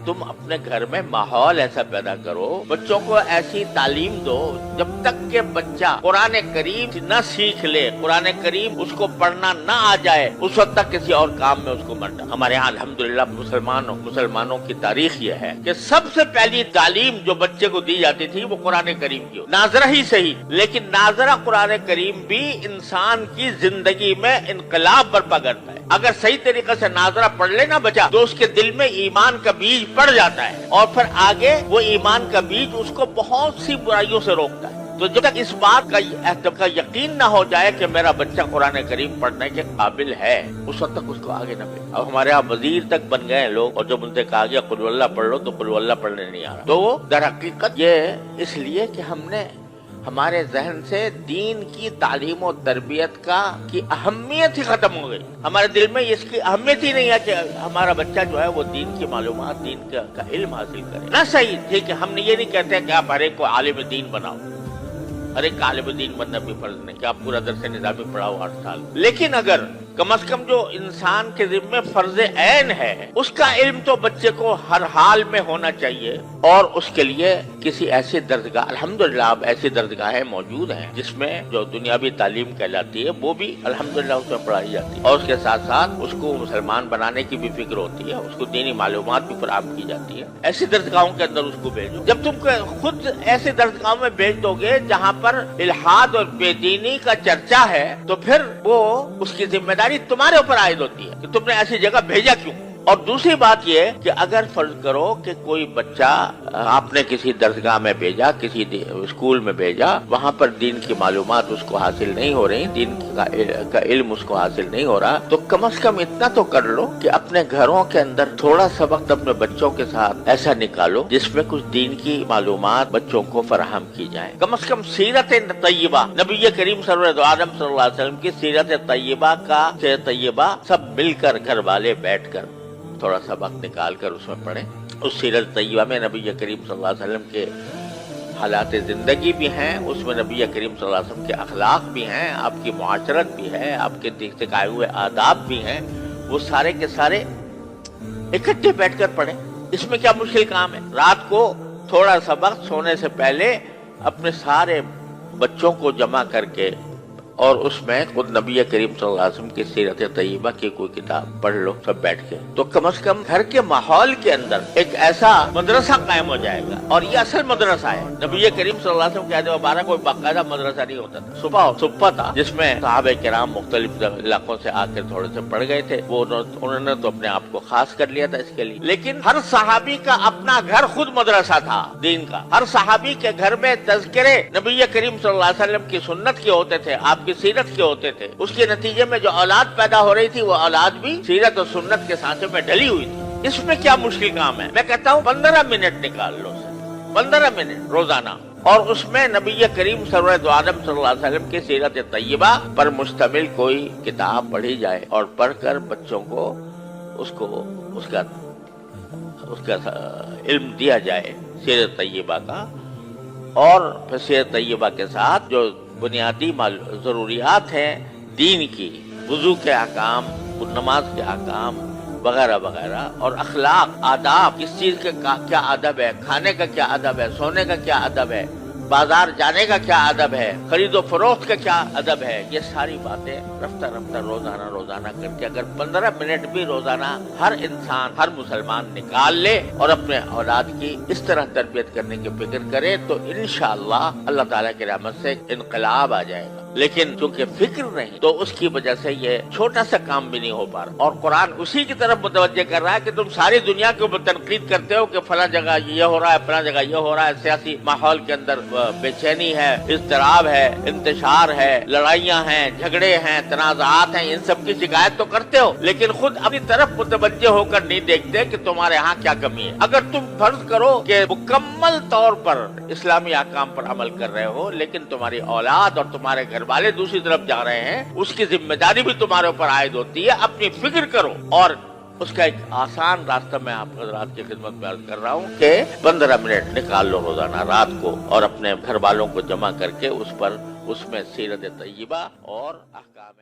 تم اپنے گھر میں ماحول ایسا پیدا کرو، بچوں کو ایسی تعلیم دو جب تک کہ بچہ قرآن کریم نہ سیکھ لے، قرآن کریم اس کو پڑھنا نہ آ جائے، اس وقت تک کسی اور کام میں اس کو مرنا۔ ہمارے یہاں الحمدللہ مسلمانوں کی تاریخ یہ ہے کہ سب سے پہلی تعلیم جو بچے کو دی جاتی تھی وہ قرآن کریم کی، ناظرہ ہی صحیح لیکن ناظرہ قرآن کریم بھی انسان کی زندگی میں انقلاب برپا کرتا ہے۔ اگر صحیح طریقے سے ناظرہ پڑھ لے نا بچہ تو اس کے دل میں ایمان کا بیج پڑ جاتا ہے، اور پھر آگے وہ ایمان کا بیج اس کو بہت سی برائیوں سے روکتا ہے۔ تو جب تک اس بات کا یقین نہ ہو جائے کہ میرا بچہ قرآن کریم پڑھنے کے قابل ہے، اس وقت تک اس کو آگے نہ بھیجو۔ اب ہمارے یہاں وزیر تک بن گئے ہیں لوگ، اور جب ان سے کہا گیا قل اللہ پڑھ لو تو قل اللہ پڑھنے نہیں آ رہا۔ تو در حقیقت یہ اس لیے کہ ہم نے ہمارے ذہن سے دین کی تعلیم و تربیت کی اہمیت ہی ختم ہو گئی۔ ہمارے دل میں اس کی اہمیت ہی نہیں ہے کہ ہمارا بچہ جو ہے وہ دین کی معلومات، دین کا علم حاصل کرے۔ نہ صحیح ٹھیک ہے، ہم نے یہ نہیں کہتے کہ آپ ہر ایک کو عالم دین بناؤ، ہر ایک عالم دین بننا بھی فرض نہیں کہ آپ پورا درس نظامی پڑھاؤ 8 سال، لیکن اگر کم از کم جو انسان کے ذمہ فرض عین ہے اس کا علم تو بچے کو ہر حال میں ہونا چاہیے، اور اس کے لیے کسی ایسی درسگاہ، الحمدللہ اب ایسی درسگاہیں موجود ہیں جس میں جو دنیاوی تعلیم کہلاتی ہے وہ بھی الحمدللہ اس میں پڑھائی جاتی ہے، اور اس کے ساتھ ساتھ اس کو مسلمان بنانے کی بھی فکر ہوتی ہے، اس کو دینی معلومات بھی فراہم کی جاتی ہے۔ ایسی درسگاہوں کے اندر اس کو بھیجو۔ جب تم خود ایسی درسگاہوں میں بھیج دو گے جہاں پر الحاد اور بے دینی کا چرچا ہے تو پھر وہ اس کی ذمہ داری تمہارے اوپر عائد ہوتی ہے کہ تم نے ایسی جگہ بھیجا کیوں۔ اور دوسری بات یہ کہ اگر فرض کرو کہ کوئی بچہ آپ نے کسی درسگاہ میں بھیجا، کسی اسکول میں بھیجا، وہاں پر دین کی معلومات اس کو حاصل نہیں ہو رہی، دین کا علم اس کو حاصل نہیں ہو رہا، تو کم از کم اتنا تو کر لو کہ اپنے گھروں کے اندر تھوڑا سا وقت اپنے بچوں کے ساتھ ایسا نکالو جس میں کچھ دین کی معلومات بچوں کو فراہم کی جائیں۔ کم از کم سیرت طیبہ، نبی کریم سرور عالم صلی اللہ علیہ وسلم کی سیرت طیبہ سب مل کر گھر والے بیٹھ کر تھوڑا سا وقت نکال کر اس میں پڑھیں۔ اس سیرت طیبہ میں نبی کریم صلی اللہ علیہ وسلم کے حالات زندگی بھی ہیں، اس میں نبی کریم صلی اللہ علیہ وسلم کے اخلاق بھی ہیں، آپ کی معاشرت بھی ہے، آپ کے سکھائے ہوئے آداب بھی ہیں، وہ سارے کے سارے اکٹھے بیٹھ کر پڑھیں۔ اس میں کیا مشکل کام ہے؟ رات کو تھوڑا سا وقت سونے سے پہلے اپنے سارے بچوں کو جمع کر کے اور اس میں خود نبی کریم صلی اللہ علیہ وسلم کی سیرت طیبہ کی کوئی کتاب پڑھ لو سب بیٹھ کے، تو کم از کم گھر کے ماحول کے اندر ایک ایسا مدرسہ قائم ہو جائے گا، اور یہ اصل مدرسہ ہے۔ نبی کریم صلی اللہ علیہ وسلم کے عہد مبارک کوئی باقاعدہ مدرسہ نہیں ہوتا تھا، صبح تھا جس میں صحابہ کرام مختلف علاقوں سے آ کر تھوڑے سے پڑھ گئے تھے، وہ انہوں نے تو اپنے آپ کو خاص کر لیا تھا اس کے لیے، لیکن ہر صحابی کا اپنا گھر خود مدرسہ تھا دین کا۔ ہر صحابی کے گھر میں تذکرے نبی کریم صلی اللہ علیہ وسلم کی سنت کے ہوتے تھے، آپ کی سیرت کے ہوتے تھے، اس کے نتیجے میں جو اولاد پیدا ہو رہی تھی وہ اولاد بھی سیرت اور سنت کے سانچے میں ڈلی ہوئی تھی۔ اس میں کیا مشکل کام ہے؟ میں کہتا ہوں 15 منٹ نکال لو، 15 منٹ روزانہ، اور اس میں نبی کریم سرور عالم صلی اللہ علیہ وسلم کی سیرت طیبہ پر مشتمل کوئی کتاب پڑھی جائے، اور پڑھ کر بچوں کو اس کا علم دیا جائے سیرت طیبہ کا، اور پھر سیرت طیبہ کے ساتھ جو بنیادی ضروریات ہیں دین کی، وضو کے احکام، نماز کے احکام وغیرہ وغیرہ، اور اخلاق، آداب، کس چیز کا کیا ادب ہے، کھانے کا کیا ادب ہے، سونے کا کیا ادب ہے، بازار جانے کا کیا ادب ہے، خرید و فروخت کا کیا ادب ہے، یہ ساری باتیں رفتہ روزانہ کر کے اگر 15 منٹ بھی روزانہ ہر انسان، ہر مسلمان نکال لے اور اپنے اولاد کی اس طرح تربیت کرنے کی فکر کرے تو انشاءاللہ اللہ تعالیٰ کی رحمت سے انقلاب آ جائے گا۔ لیکن چونکہ فکر نہیں تو اس کی وجہ سے یہ چھوٹا سا کام بھی نہیں ہو پا رہا، اور قرآن اسی کی طرف متوجہ کر رہا ہے کہ تم ساری دنیا کے اوپر تنقید کرتے ہو کہ فلاں جگہ یہ ہو رہا ہے، فلاں جگہ یہ ہو رہا ہے، سیاسی ماحول کے اندر بے چینی ہے، اضطراب ہے، انتشار ہے، لڑائیاں ہیں، جھگڑے ہیں، تنازعات ہیں، ان سب کی شکایت تو کرتے ہو، لیکن خود اپنی طرف متوجہ ہو کر نہیں دیکھتے کہ تمہارے ہاں کیا کمی ہے۔ اگر تم فرض کرو کہ مکمل طور پر اسلامی احکام پر عمل کر رہے ہو، لیکن تمہاری اولاد اور تمہارے گھر والے دوسری طرف جا رہے ہیں، اس کی ذمہ داری بھی تمہارے اوپر عائد ہوتی ہے۔ اپنی فکر کرو، اور اس کا ایک آسان راستہ میں آپ حضرات کی خدمت میں عرض کر رہا ہوں کہ 15 منٹ نکال لو روزانہ رات کو، اور اپنے گھر والوں کو جمع کر کے اس میں سیرت طیبہ اور احکام